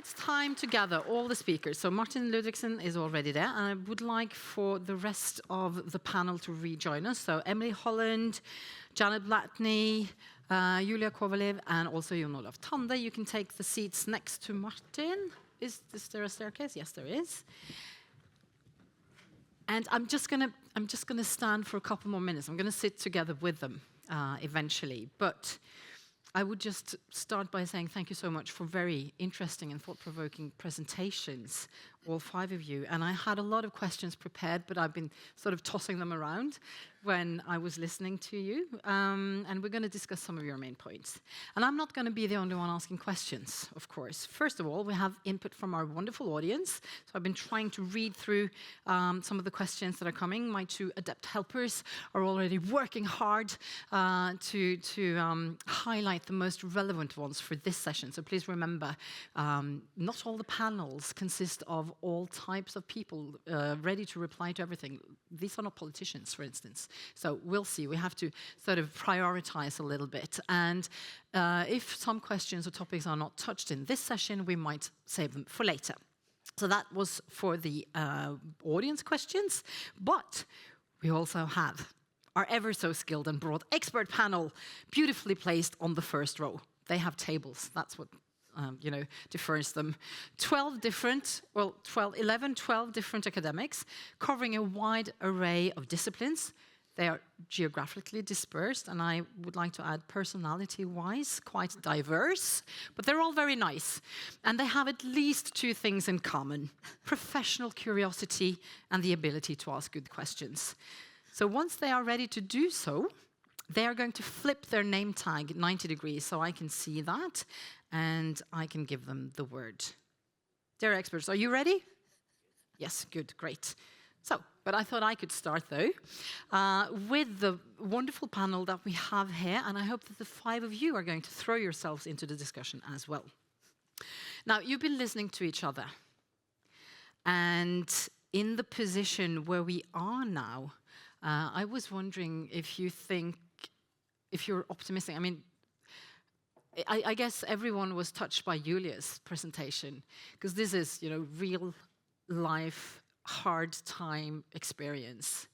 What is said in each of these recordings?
it's time to gather all the speakers. So Martin Ludvigsen is already there, and I would like for the rest of the panel to rejoin us. So Emily Holland, Janet Blatney, Yuliya Kovaliv, and also Olav Tande. You can take the seats next to Martin. Is there a staircase? Yes, there is. And I'm just gonna stand for a couple more minutes. I'm gonna sit together with them eventually, but I would just start by saying thank you so much for very interesting and thought-provoking presentations, all five of you. And I had a lot of questions prepared, but I've been sort of tossing them around when I was listening to you. And we're going to discuss some of your main points. And I'm not going to be the only one asking questions, of course. First of all, we have input from our wonderful audience. So I've been trying to read through some of the questions that are coming. My two adept helpers are already working hard to highlight the most relevant ones for this session. So please remember, not all the panels consist of all types of people ready to reply to everything. These are not politicians, for instance. So we'll see. We have to sort of prioritize a little bit. And if some questions or topics are not touched in this session, we might save them for later. So that was for the audience questions. But we also have our ever so skilled and broad expert panel beautifully placed on the first row. They have tables. That's what differs them. 12 different academics covering a wide array of disciplines. They are geographically dispersed, and I would like to add personality-wise, quite diverse, but they're all very nice. And they have at least two things in common: professional curiosity and the ability to ask good questions. So once they are ready to do so, they are going to flip their name tag 90 degrees so I can see that, and I can give them the word. Dear experts, are you ready? Yes, good, great. So, but I thought I could start, though, with the wonderful panel that we have here, and I hope that the five of you are going to throw yourselves into the discussion as well. Now, you've been listening to each other, and in the position where we are now, I was wondering if you're optimistic. I mean, I guess everyone was touched by Yuliya's presentation, because this is, real life, hard time experience.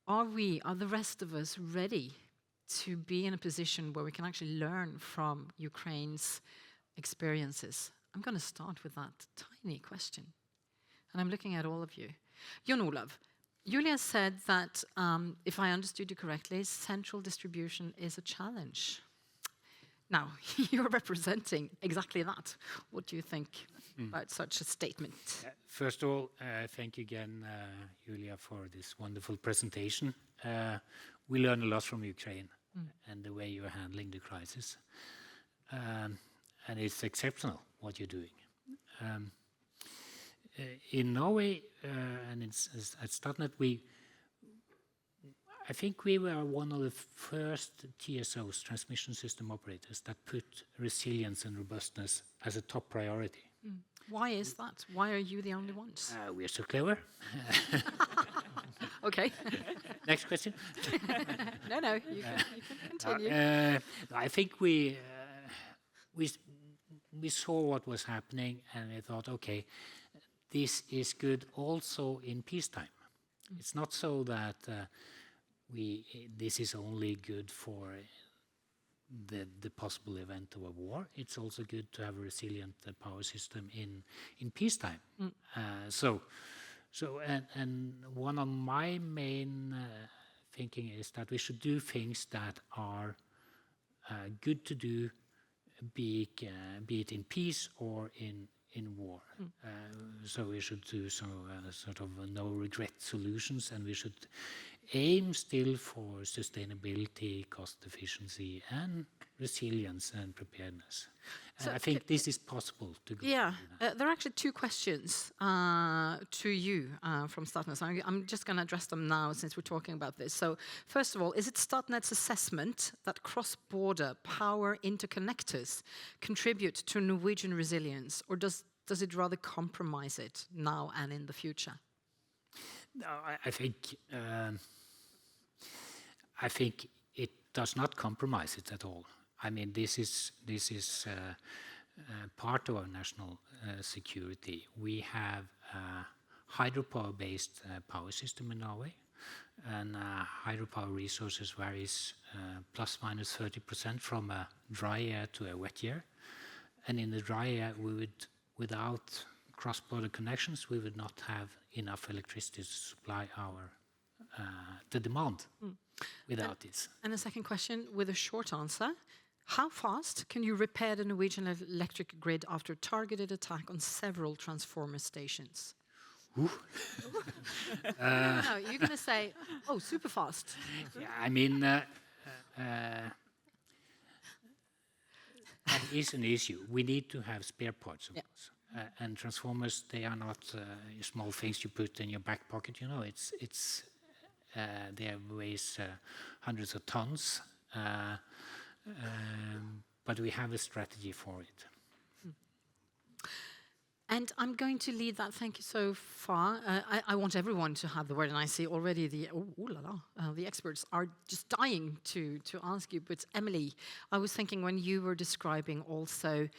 Are the rest of us ready to be in a position where we can actually learn from Ukraine's experiences? I'm going to start with that tiny question. And I'm looking at all of you. Olav, Yuliya said that, if I understood you correctly, central distribution is a challenge. Now, you're representing exactly that. What do you think about such a statement? First of all, thank you again, Yuliya, for this wonderful presentation. We learn a lot from Ukraine and the way you're handling the crisis. And it's exceptional what you're doing. In Norway, and at Statnett, I think we were one of the first TSOs, transmission system operators, that put resilience and robustness as a top priority. Why is that? Why are you the only ones? We are so clever. Okay. Next question. No, you can continue. I think we saw what was happening, and we thought, okay, this is good also in peacetime. It's not so that this is only good for the possible event of a war. It's also good to have a resilient power system in peacetime. And one of my main thinking is that we should do things that are good to do, be it in peace or in war. So we should do some sort of no-regret solutions, and we should aim still for sustainability, cost efficiency, and resilience and preparedness. So I think this is possible to go. Yeah, there are actually two questions to you from Statnett. So I'm just going to address them now since we're talking about this. So first of all, is it Statnett's assessment that cross-border power interconnectors contribute to Norwegian resilience, or does it rather compromise it now and in the future? No, I think it does not compromise it at all. I mean, this is part of our national security. We have a hydropower-based power system in Norway, and hydropower resources varies plus minus 30% from a dry year to a wet year. And in the dry year, we would, without cross-border connections, we would not have enough electricity to supply our the demand without this. And a second question with a short answer. How fast can you repair the Norwegian electric grid after a targeted attack on several transformer stations? No, you're going to say, oh, super fast. Yeah, I mean, that is an issue. We need to have spare parts, of course. And transformers, they are not small things you put in your back pocket. You know, they weighs hundreds of tons, but we have a strategy for it. And I'm going to lead that. Thank you so far. I want everyone to have the word, and I see already the experts are just dying to ask you. But Emily, I was thinking when you were describing also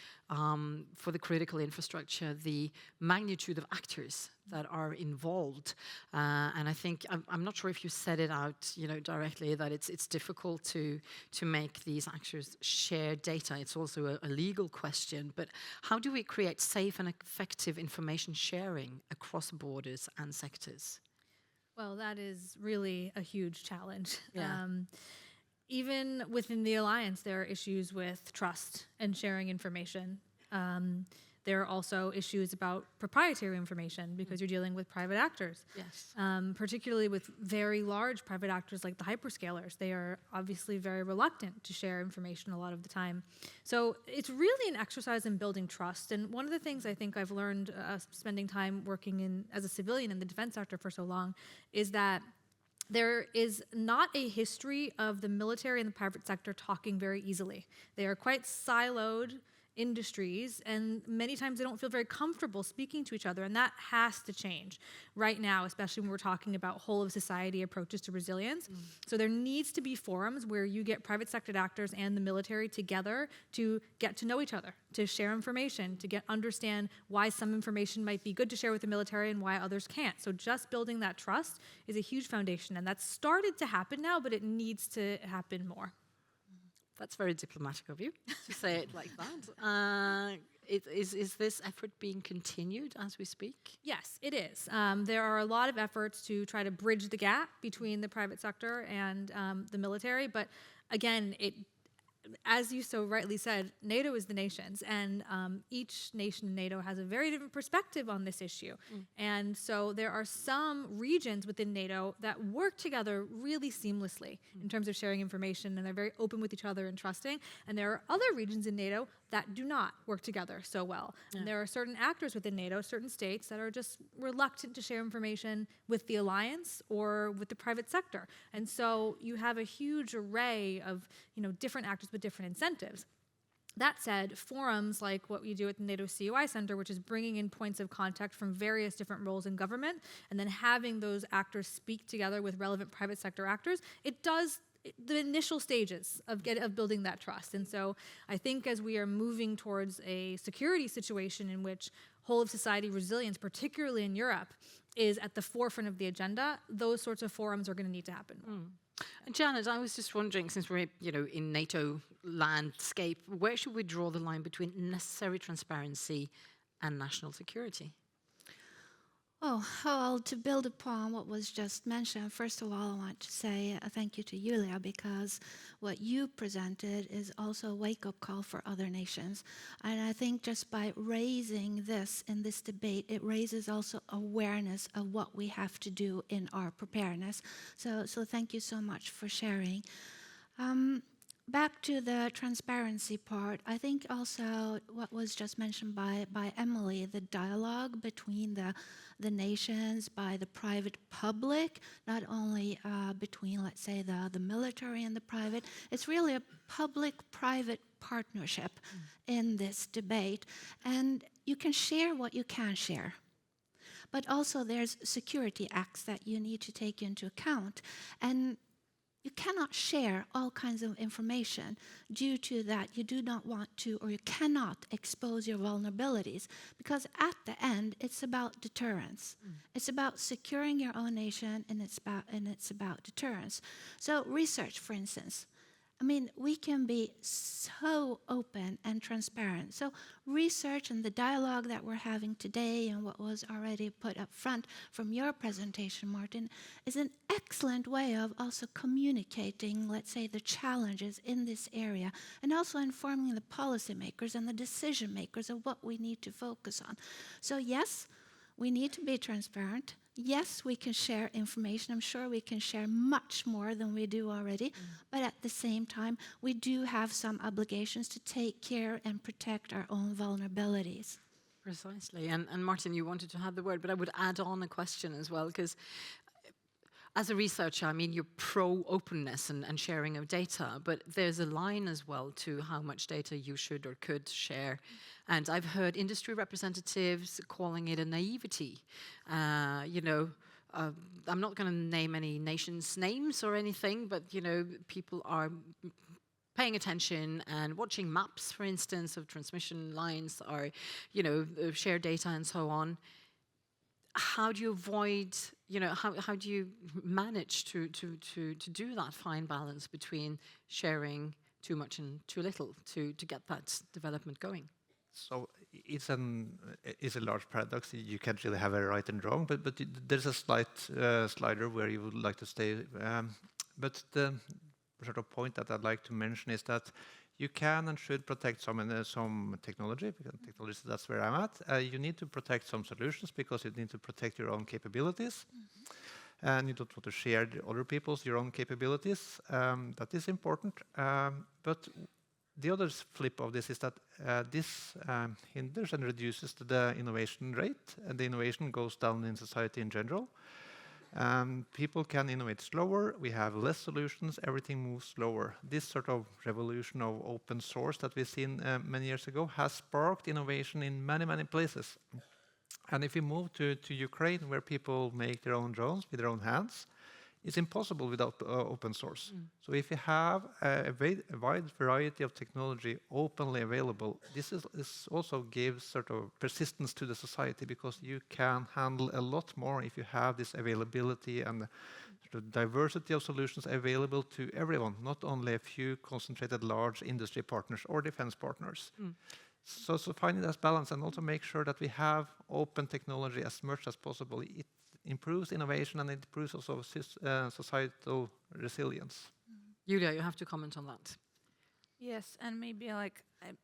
for the critical infrastructure the magnitude of actors that are involved, and I think I'm not sure if you said it out, directly that it's difficult to make these actors share data. It's also a legal question. But how do we create safe and effective information sharing across borders and sectors? Well, that is really a huge challenge. Yeah. Even within the alliance, there are issues with trust and sharing information. There are also issues about proprietary information because you're dealing with private actors. Yes. Particularly with very large private actors like the hyperscalers. They are obviously very reluctant to share information a lot of the time. So it's really an exercise in building trust. And one of the things I think I've learned spending time working as a civilian in the defense sector for so long is that there is not a history of the military and the private sector talking very easily. They are quite siloed industries, and many times they don't feel very comfortable speaking to each other, and that has to change right now, especially when we're talking about whole of society approaches to resilience. So there needs to be forums where you get private sector actors and the military together to get to know each other, to share information, to understand why some information might be good to share with the military and why others can't. So just building that trust is a huge foundation, and that's started to happen now, but it needs to happen more. That's very diplomatic of you to say it like that. Is this effort being continued as we speak? Yes, it is. There are a lot of efforts to try to bridge the gap between the private sector and the military, but again, as you so rightly said, NATO is the nations, and each nation in NATO has a very different perspective on this issue. And so there are some regions within NATO that work together really seamlessly in terms of sharing information, and they're very open with each other and trusting. And there are other regions in NATO that do not work together so well. Yeah. And there are certain actors within NATO, certain states, that are just reluctant to share information with the alliance or with the private sector. And so you have a huge array of different actors with different incentives. That said, forums like what we do at the NATO COI Center, which is bringing in points of contact from various different roles in government, and then having those actors speak together with relevant private sector actors, it does the initial stages of building that trust. And so I think as we are moving towards a security situation in which whole of society resilience, particularly in Europe, is at the forefront of the agenda, those sorts of forums are going to need to happen. And Janet, I was just wondering, since we're in NATO landscape, where should we draw the line between necessary transparency and national security? Oh, well, to build upon what was just mentioned, first of all, I want to say thank you to Yuliya, because what you presented is also a wake-up call for other nations. And I think just by raising this in this debate, it raises also awareness of what we have to do in our preparedness. So thank you so much for sharing. Back to the transparency part, I think also what was just mentioned by Emily, the dialogue between the nations, by the private public, not only between, let's say, the military and the private. It's really a public-private partnership in this debate. And you can share what you can share. But also there's security acts that you need to take into account. And you cannot share all kinds of information due to that you do not want to, or you cannot expose your vulnerabilities, because at the end it's about deterrence. It's about securing your own nation, and it's about deterrence. So research, for instance, I mean, we can be so open and transparent. So research and the dialogue that we're having today, and what was already put up front from your presentation, Martin, is an excellent way of also communicating, let's say, the challenges in this area, and also informing the policymakers and the decision makers of what we need to focus on. So yes, we need to be transparent. Yes, we can share information. I'm sure we can share much more than we do already. But at the same time, we do have some obligations to take care and protect our own vulnerabilities. Precisely. And Martin, you wanted to have the word, but I would add on a question as well, because as a researcher, I mean, you're pro-openness and sharing of data, but there's a line as well to how much data you should or could share. And I've heard industry representatives calling it a naivety. I'm not going to name any nations' names or anything, but, people are paying attention and watching maps, for instance, of transmission lines, or, share data and so on. How do you avoid, how do you manage to do that fine balance between sharing too much and too little to get that development going? So it's a large paradox. You can't really have a right and wrong, but there's a slight slider where you would like to stay. But the sort of point that I'd like to mention is that you can and should protect some technology, because technology, that's where I'm at. You need to protect some solutions because you need to protect your own capabilities. And you don't want to share other people's, your own capabilities. That is important. But the other flip of this is that this hinders and reduces the innovation rate, and the innovation goes down in society in general. People can innovate slower, we have less solutions, everything moves slower. This sort of revolution of open source that we've seen many years ago has sparked innovation in many, many places. And if we move to Ukraine, where people make their own drones with their own hands, it's impossible without open source. So if you have a wide variety of technology openly available, this also gives sort of persistence to the society, because you can handle a lot more if you have this availability and sort of diversity of solutions available to everyone, not only a few concentrated large industry partners or defense partners. So finding that balance, and also make sure that we have open technology as much as possible. It improves innovation, and it improves also societal resilience. Yuliya, you have to comment on that. Yes, and maybe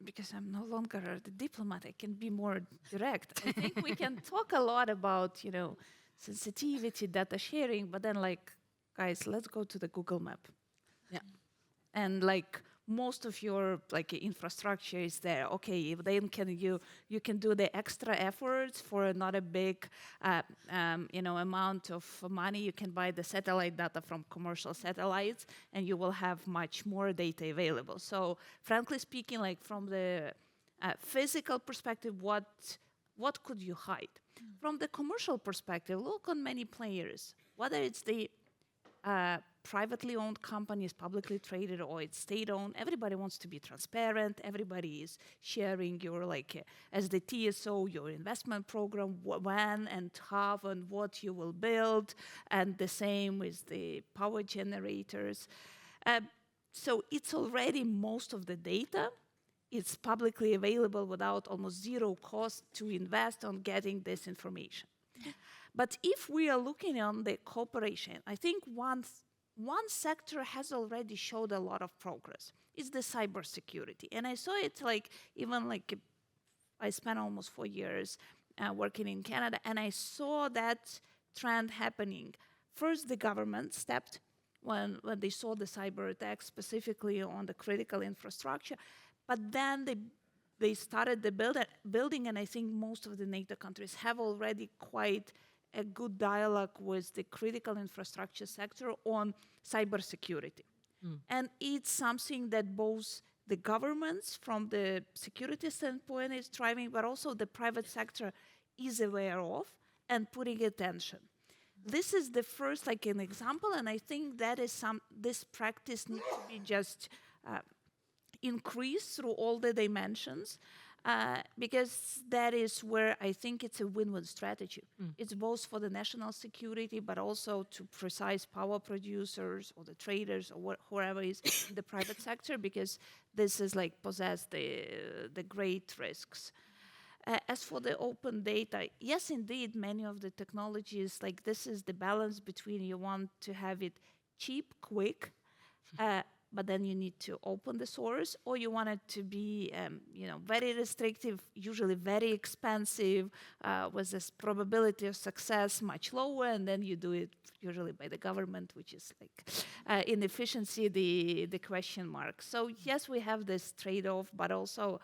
because I'm no longer the diplomat, I can be more direct. I think we can talk a lot about, sensitivity, data sharing, but then guys, let's go to the Google map. Yeah. And most of your infrastructure is there. Okay, then you can do the extra efforts for not a big amount of money. You can buy the satellite data from commercial satellites, and you will have much more data available. So frankly speaking, from the physical perspective, what could you hide? From the commercial perspective, look on many players, whether it's the privately owned companies, publicly traded, or it's state-owned. Everybody wants to be transparent. Everybody is sharing your, as the TSO, your investment program, when and how and what you will build, and the same with the power generators. So it's already most of the data. It's publicly available without almost zero cost to invest on getting this information. But if we are looking on the cooperation, I think one sector has already showed a lot of progress. It's the cybersecurity. And I saw it I spent almost 4 years working in Canada, and I saw that trend happening. First, the government stepped when they saw the cyber attacks, specifically on the critical infrastructure. But then they started the building, and I think most of the NATO countries have already quite a good dialogue with the critical infrastructure sector on cybersecurity. And it's something that both the governments from the security standpoint is driving, but also the private sector is aware of and putting attention. this is the first, like, an example, and I think that is this practice needs to be just increased through all the dimensions, because that is where I think it's a win-win strategy. It's both for the national security, but also to precise power producers or the traders or whoever is in the private sector, because this is like possess the great risks. As for the open data, yes, indeed, many of the technologies, like, this is the balance between you want to have it cheap, quick, but then you need to open the source, or you want it to be, very restrictive, usually very expensive, with this probability of success much lower, and then you do it usually by the government, which is like inefficiency, the question mark. So yes, we have this trade-off, but also,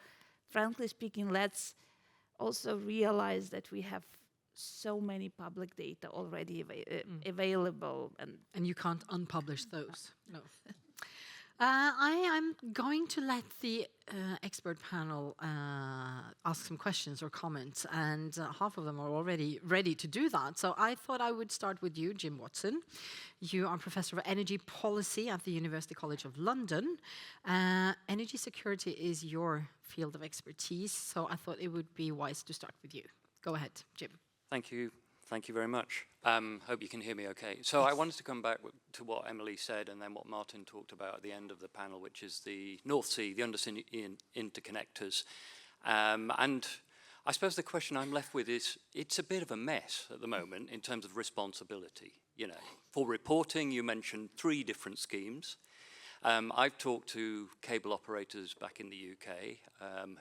frankly speaking, let's also realize that we have so many public data already available, And you can't unpublish those. No. I'm going to let the expert panel ask some questions or comments, and half of them are already ready to do that. So I thought I would start with you, Jim Watson. You are Professor of Energy Policy at the University College of London. Energy security is your field of expertise, so I thought it would be wise to start with you. Go ahead, Jim. Thank you. Thank you very much. Hope you can hear me okay. So I wanted to come back to what Emily said and then what Martin talked about at the end of the panel, which is the North Sea, the undersea interconnectors. And I suppose the question I'm left with is, it's a bit of a mess at the moment in terms of responsibility. You know, for reporting, you mentioned 3 different schemes. I've talked to cable operators back in the UK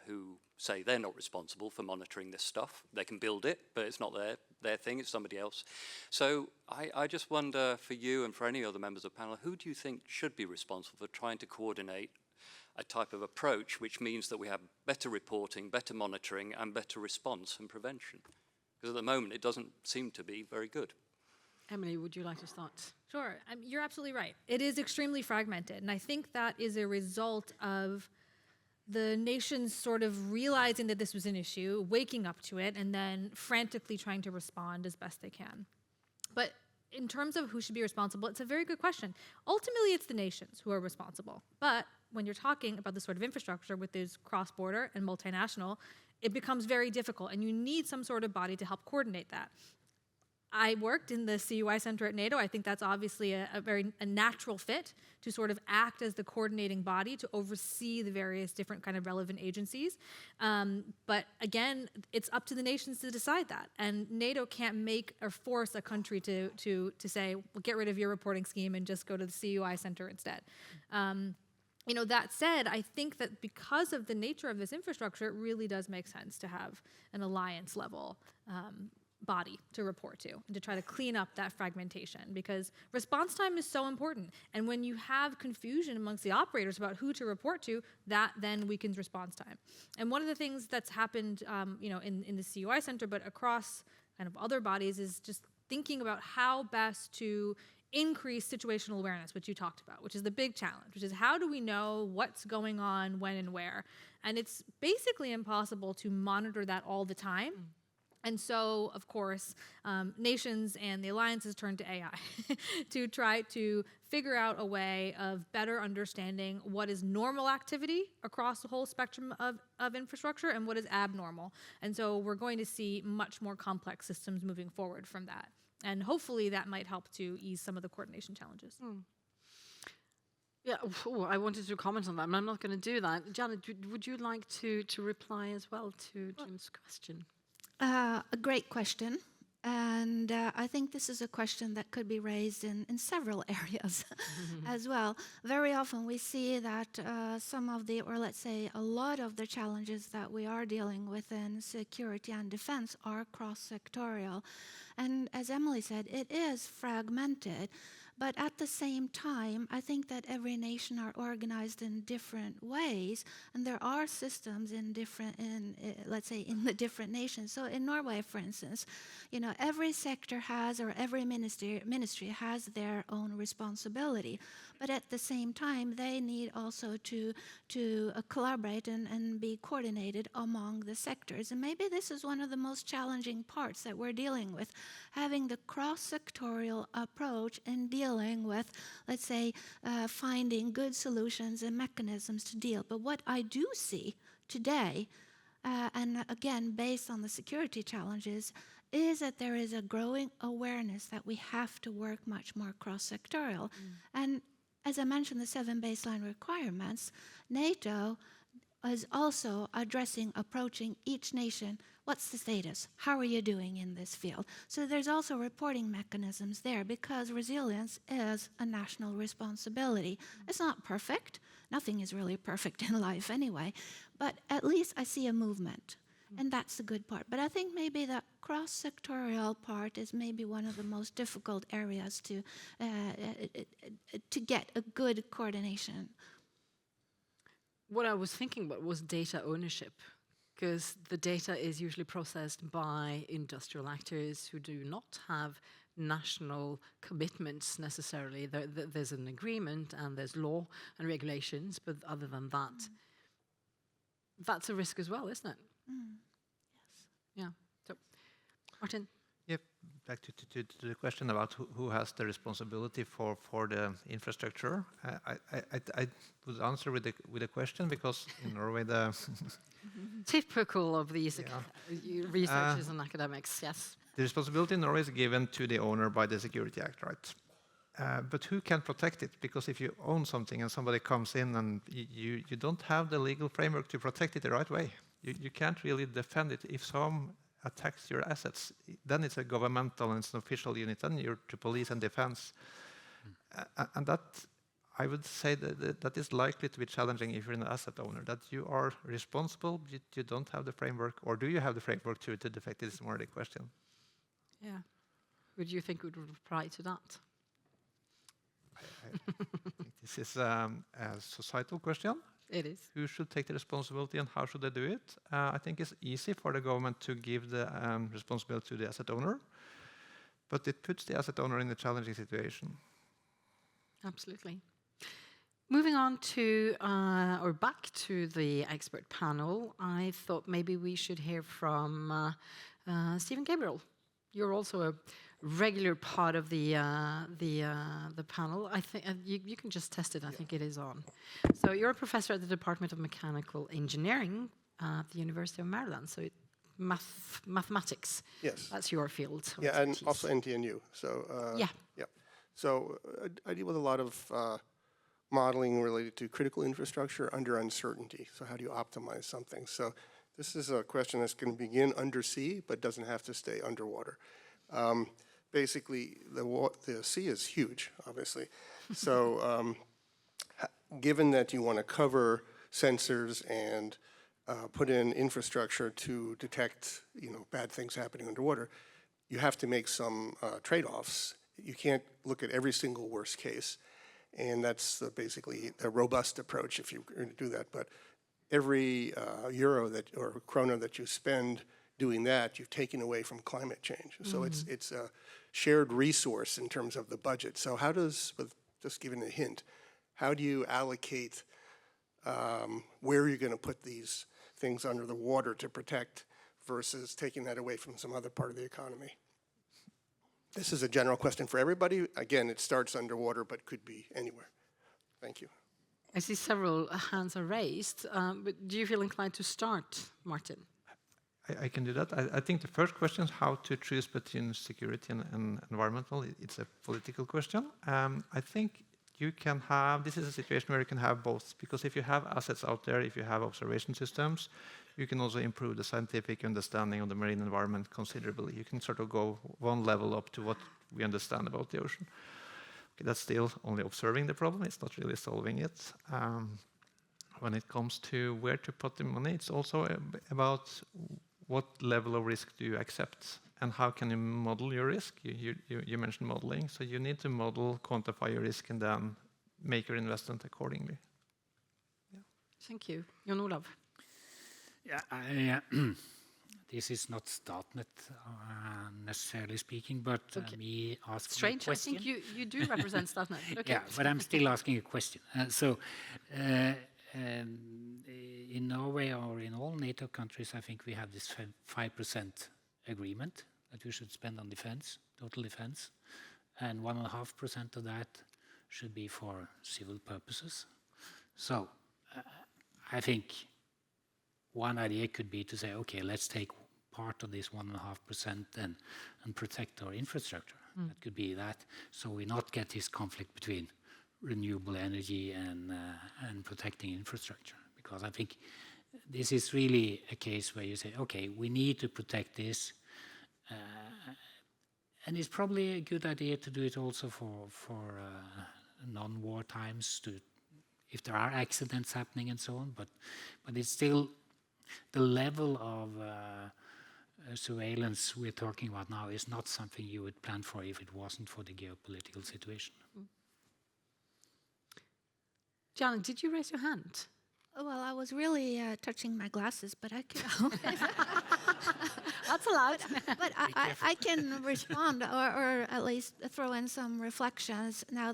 who say they're not responsible for monitoring this stuff. They can build it, but it's not their thing, it's somebody else. So I just wonder, for you and for any other members of the panel, who do you think should be responsible for trying to coordinate a type of approach which means that we have better reporting, better monitoring, and better response and prevention? Because at the moment, it doesn't seem to be very good. Emily, would you like to start? Sure. You're absolutely right. It is extremely fragmented, and I think that is a result of the nations sort of realizing that this was an issue, waking up to it, and then frantically trying to respond as best they can. But in terms of who should be responsible, it's a very good question. Ultimately, it's the nations who are responsible. But when you're talking about this sort of infrastructure with these cross-border and multinational, it becomes very difficult, and you need some sort of body to help coordinate that. I worked in the CUI Center at NATO. I think that's obviously a very natural fit to sort of act as the coordinating body to oversee the various different kind of relevant agencies. But again, it's up to the nations to decide that. And NATO can't make or force a country to say, well, get rid of your reporting scheme and just go to the CUI Center instead. That said, I think that because of the nature of this infrastructure, it really does make sense to have an alliance level body to report to and to try to clean up that fragmentation, because response time is so important. And when you have confusion amongst the operators about who to report to, that then weakens response time. And one of the things that's happened, in the CUI Center, but across kind of other bodies, is just thinking about how best to increase situational awareness, which you talked about, which is the big challenge, which is how do we know what's going on, when and where? And it's basically impossible to monitor that all the time. And so, of course, nations and the alliances turn to AI to try to figure out a way of better understanding what is normal activity across the whole spectrum of infrastructure and what is abnormal. And so we're going to see much more complex systems moving forward from that. And hopefully that might help to ease some of the coordination challenges. Yeah, I wanted to comment on that, but I'm not going to do that. Janet, would you like to reply as well to Jim's question? A great question. And I think this is a question that could be raised in several areas as well. Very often we see that some of the, or let's say a lot of the challenges that we are dealing with in security and defense are cross-sectorial. And as Emily said, it is fragmented. But at the same time, I think that every nation are organized in different ways, and there are systems in the different nations. So in Norway, for instance, every sector has, or every ministry has their own responsibility. But at the same time, they need also to collaborate and be coordinated among the sectors. And maybe this is one of the most challenging parts that we're dealing with, having the cross-sectorial approach in dealing with, let's say, finding good solutions and mechanisms to deal. But what I do see today, and again, based on the security challenges, is that there is a growing awareness that we have to work much more cross-sectorial. And as I mentioned, the 7 baseline requirements, NATO is also approaching each nation. What's the status? How are you doing in this field? So there's also reporting mechanisms there because resilience is a national responsibility. It's not perfect. Nothing is really perfect in life anyway. But at least I see a movement. And that's the good part. But I think maybe the cross-sectorial part is maybe one of the most difficult areas to get a good coordination. What I was thinking about was data ownership, because the data is usually processed by industrial actors who do not have national commitments necessarily. There's an agreement and there's law and regulations, but other than that, that's a risk as well, isn't it? Yes. Yeah. So, Martin? Yep. Back to the question about who has the responsibility for the infrastructure. I would answer with a question because in Norway the Typical of these researchers and academics, yes. the responsibility in Norway is given to the owner by the Security Act, right? But who can protect it? Because if you own something and somebody comes in and you don't have the legal framework to protect it the right way, you can't really defend it. If some attacks your assets, then it's a governmental and it's an official unit, then you're to police and defense. And that, I would say that is likely to be challenging if you're an asset owner, that you are responsible, you don't have the framework, or do you have the framework to defect it is more the question. Yeah. Would you think would reply to that? I think this is a societal question. It is. Who should take the responsibility and how should they do it? I think it's easy for the government to give the responsibility to the asset owner, but it puts the asset owner in a challenging situation. Absolutely. Moving on to, or back to the expert panel, I thought maybe we should hear from Stephen Gabriel. You're also a regular part of the panel. I think you can just test it. I think it is on. So you're a professor at the Department of Mechanical Engineering at the University of Maryland. So mathematics. Yes. That's your field. Yeah, and also NTNU. So yeah. So I deal with a lot of modeling related to critical infrastructure under uncertainty. So how do you optimize something? So this is a question that's going to begin undersea, but doesn't have to stay underwater. Basically, the sea is huge, obviously. So given that you want to cover sensors and put in infrastructure to detect bad things happening underwater, you have to make some trade-offs. You can't look at every single worst case. And that's basically a robust approach if you're going to do that. But every euro or krona that you spend doing that, you've taken away from climate change. So it's a shared resource in terms of the budget. So how does, just giving a hint, how do you allocate where you're going to put these things under the water to protect versus taking that away from some other part of the economy? This is a general question for everybody. Again, it starts underwater, but could be anywhere. Thank you. I see several hands are raised, but do you feel inclined to start, Martin? I can do that. I think the first question is how to choose between security and environmental. It's a political question. I think you can have, this is a situation where you can have both, because if you have assets out there, if you have observation systems, you can also improve the scientific understanding of the marine environment considerably. You can sort of go one level up to what we understand about the ocean. Okay, that's still only observing the problem, it's not really solving it. When it comes to where to put the money, it's also about what level of risk do you accept and how can you model your risk? You mentioned modeling, so you need to model, quantify your risk, and then make your investment accordingly. Yeah. Thank you. Jon Olav. Yeah, this is not Statnett necessarily speaking, but me asking Strange, a question. I think you do represent Statnett. Okay. Yeah, but I'm still asking a question. In Norway or in all NATO countries, I think we have this 5% agreement that we should spend on defense, total defense, and 1.5% of that should be for civil purposes. So I think one idea could be to say, okay, let's take part of this 1.5% and protect our infrastructure. That could be that, so we not get this conflict between renewable energy and protecting infrastructure. Because I think this is really a case where you say, okay, we need to protect this, and it's probably a good idea to do it also for non-war times, if there are accidents happening and so on. But it's still the level of surveillance we're talking about now is not something you would plan for if it wasn't for the geopolitical situation. Janet, did you raise your hand? Well, I was really touching my glasses, but I can. That's allowed. But I can respond, or at least throw in some reflections. Now,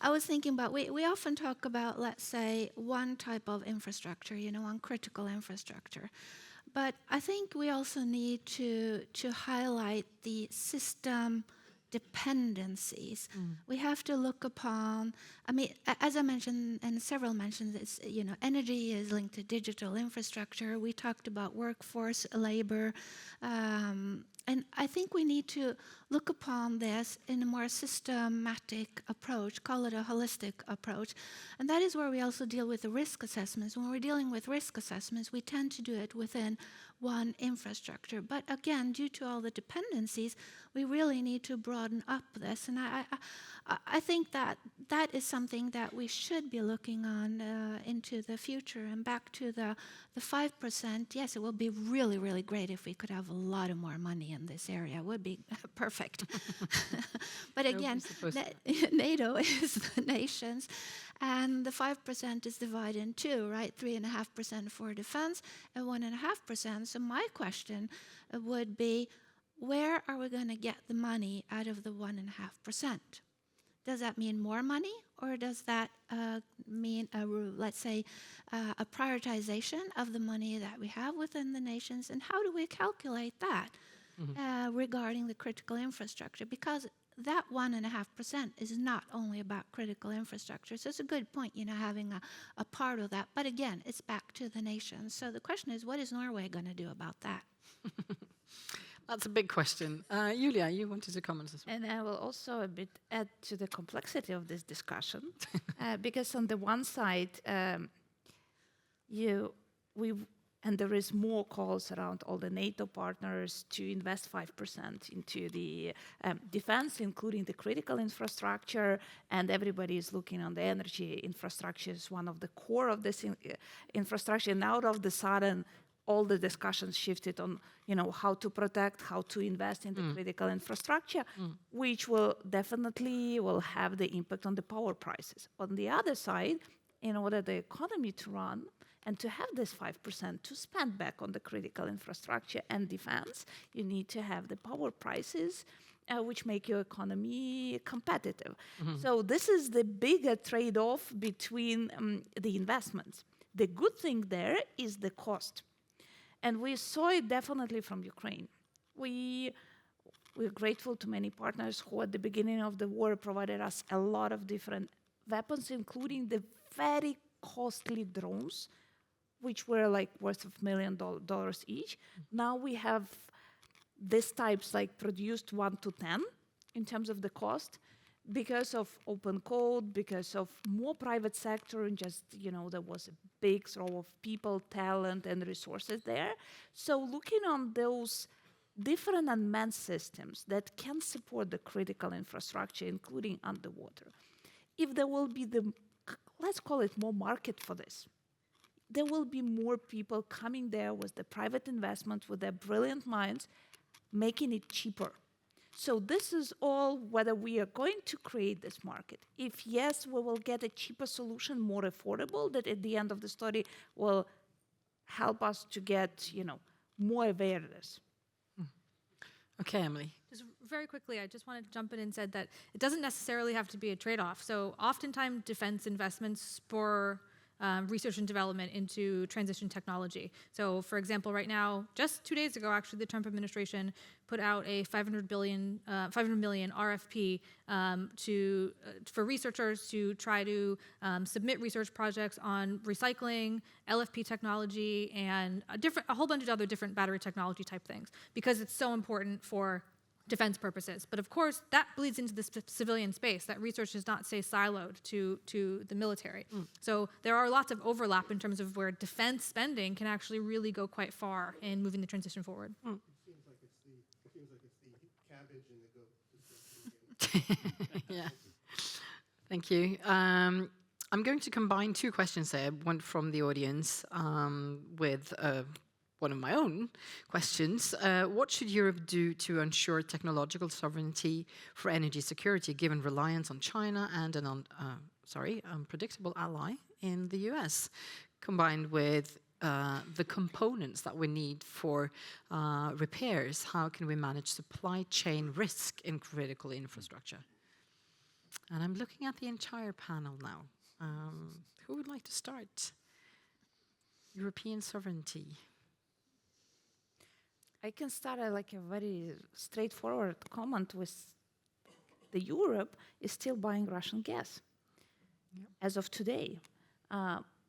I was thinking about, we often talk about, let's say, one type of infrastructure, one critical infrastructure. But I think we also need to highlight the system dependencies. We have to look upon, as I mentioned, and several mentioned this, energy is linked to digital infrastructure. We talked about workforce, labor, and I think we need to look upon this in a more systematic approach, call it a holistic approach. And that is where we also deal with the risk assessments. When we're dealing with risk assessments, we tend to do it within one infrastructure. But again, due to all the dependencies, we really need to broaden up this. And I think that is something that we should be looking on into the future. And back to the 5%, yes, it would be really, really great if we could have a lot of more money in this area. It would be perfect. But again, NATO is the nations, and the 5% is divided in two, right? 3.5% for defense and 1.5%. So my question would be, where are we going to get the money out of the 1.5%? Does that mean more money, or does that mean, let's say, a prioritization of the money that we have within the nations? And how do we calculate that regarding the critical infrastructure? Because that 1.5% is not only about critical infrastructure. So it's a good point, having a part of that. But again, it's back to the nations. So the question is, what is Norway going to do about that? That's a big question. Yuliya, you wanted to comment as well. And I will also a bit add to the complexity of this discussion, because on the one side, there is more calls around all the NATO partners to invest 5% into the defense, including the critical infrastructure, and everybody is looking on the energy infrastructure as one of the core of this infrastructure. And out of the sudden, all the discussions shifted on, how to protect, how to invest in the critical infrastructure, which will definitely have the impact on the power prices. On the other side, in order the economy to run and to have this 5% to spend back on the critical infrastructure and defense, you need to have the power prices which make your economy competitive. So this is the bigger trade-off between the investments. The good thing there is the cost. And we saw it definitely from Ukraine. We're grateful to many partners who at the beginning of the war provided us a lot of different weapons, including the very costly drones, which were worth of $1 million each. Now we have these types produced 1 to 10 in terms of the cost, because of open code, because of more private sector, and just, there was a big throw of people, talent, and resources there. So looking on those different unmanned systems that can support the critical infrastructure, including underwater, if there will be let's call it more market for this, there will be more people coming there with the private investment, with their brilliant minds, making it cheaper. So this is all whether we are going to create this market. If yes, we will get a cheaper solution, more affordable, that at the end of the story will help us to get, more awareness. Okay, Emily. Just very quickly, I just wanted to jump in and said that it doesn't necessarily have to be a trade-off. So oftentimes defense investments spur research and development into transition technology. So, for example, right now, just 2 days ago, actually, the Trump administration put out a 500 million RFP for researchers to try to submit research projects on recycling, LFP technology, and a whole bunch of other different battery technology type things, because it's so important for defense purposes. But of course, that bleeds into the civilian space. That research does not stay siloed to the military. So there are lots of overlap in terms of where defense spending can actually really go quite far in moving the transition forward. It seems like it's the cabbage and the goat. Yeah. Thank you. I'm going to combine two questions there, one from the audience with one of my own questions. What should Europe do to ensure technological sovereignty for energy security, given reliance on China and an unpredictable ally in the US, combined with the components that we need for repairs? How can we manage supply chain risk in critical infrastructure? And I'm looking at the entire panel now. Who would like to start? European sovereignty. I can start like a very straightforward comment with the Europe is still buying Russian gas as of today.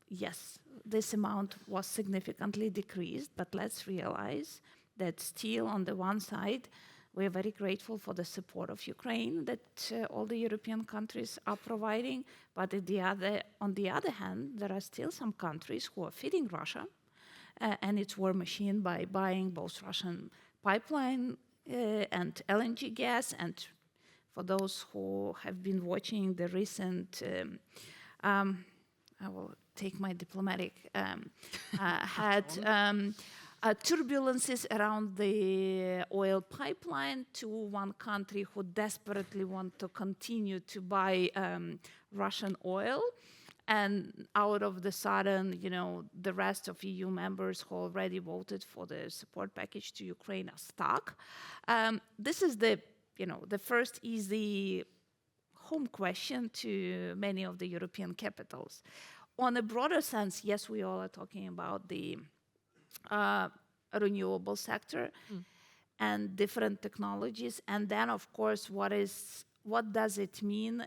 Yes, this amount was significantly decreased, but let's realize that still on the one side, we are very grateful for the support of Ukraine that all the European countries are providing, but on the other hand, there are still some countries who are feeding Russia and its war machine by buying both Russian pipeline and LNG gas. And for those who have been watching the recent, I will take my diplomatic turbulences around the oil pipeline to one country who desperately want to continue to buy Russian oil. And out of the sudden, the rest of EU members who already voted for the support package to Ukraine are stuck. This is the first easy home question to many of the European capitals. On a broader sense, yes, we all are talking about the renewable sector and different technologies. And then, of course, what does it mean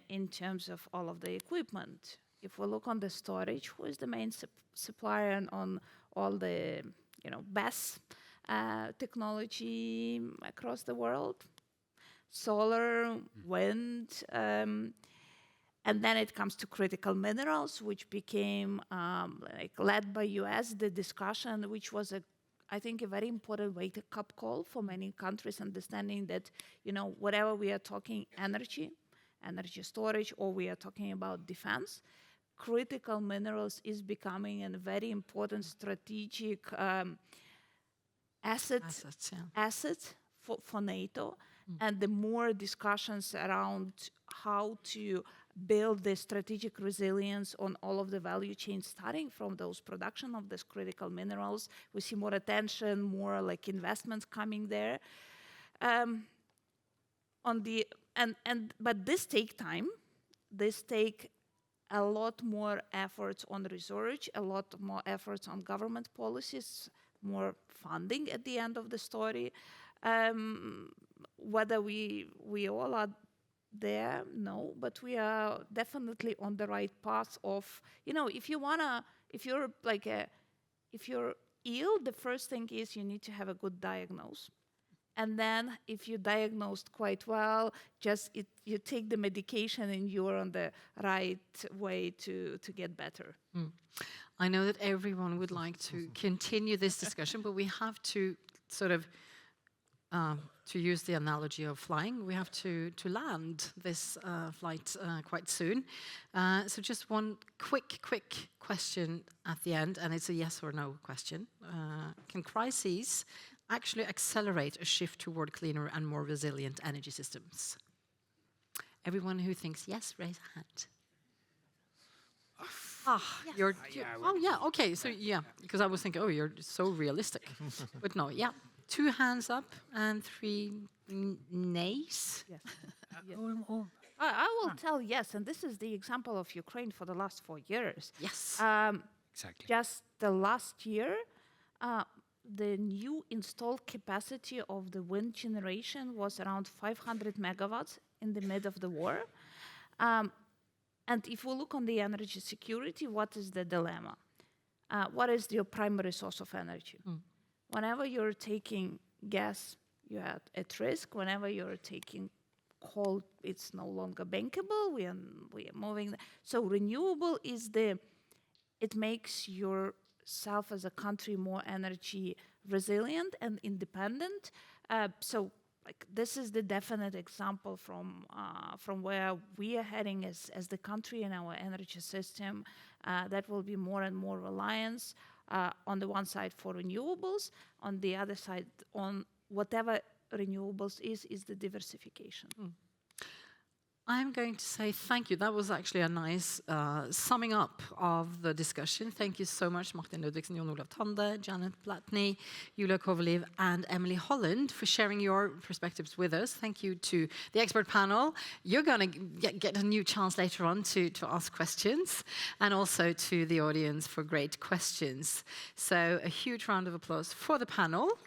in terms of all of the equipment? If we look on the storage, who is the main supplier on all the BESS technology across the world? Solar, wind, and then it comes to critical minerals, which became led by US, the discussion, which was I think a very important wake-up call for many countries, understanding that whatever we are talking energy storage, or we are talking about defense, critical minerals is becoming a very important strategic asset for NATO. And the more discussions around how to build the strategic resilience on all of the value chains, starting from those production of these critical minerals, we see more attention, more like investments coming there. But this take time. This take a lot more efforts on research, a lot more efforts on government policies, more funding at the end of the story. Whether we all are there, no, but we are definitely on the right path of, if you're ill, the first thing is you need to have a good diagnosis. And then if you diagnosed quite well, you take the medication and you're on the right way to get better. I know that everyone would like to continue this discussion, but we have to sort of, to use the analogy of flying, we have to land this flight quite soon. So just one quick question at the end, and it's a yes or no question. Can crises actually accelerate a shift toward cleaner and more resilient energy systems? Everyone who thinks yes, raise a hand. Yes. Okay, so because I was thinking, you're so realistic. But no, 2 hands up and 3 nays. Yes. I will tell yes, and this is the example of Ukraine for the last 4 years. Yes. Exactly. Just the last year, the new installed capacity of the wind generation was around 500 megawatts in the mid of the war. And if we look on the energy security, what is the dilemma? What is your primary source of energy? Whenever you're taking gas, you're at risk. Whenever you're taking coal, it's no longer bankable. We are moving. So renewable is it makes yourself as a country more energy resilient and independent. So like this is the definite example from where we are heading as the country in our energy system. That will be more and more reliance on the one side for renewables, on the other side on whatever renewables is the diversification. I'm going to say thank you. That was actually a nice summing up of the discussion. Thank you so much, Martin Ludvigsen, Olav Tande, Janet Blatney, Yuliya Kovaliv, and Emily Holland for sharing your perspectives with us. Thank you to the expert panel. You're going to get a new chance later on to ask questions, and also to the audience for great questions. So a huge round of applause for the panel.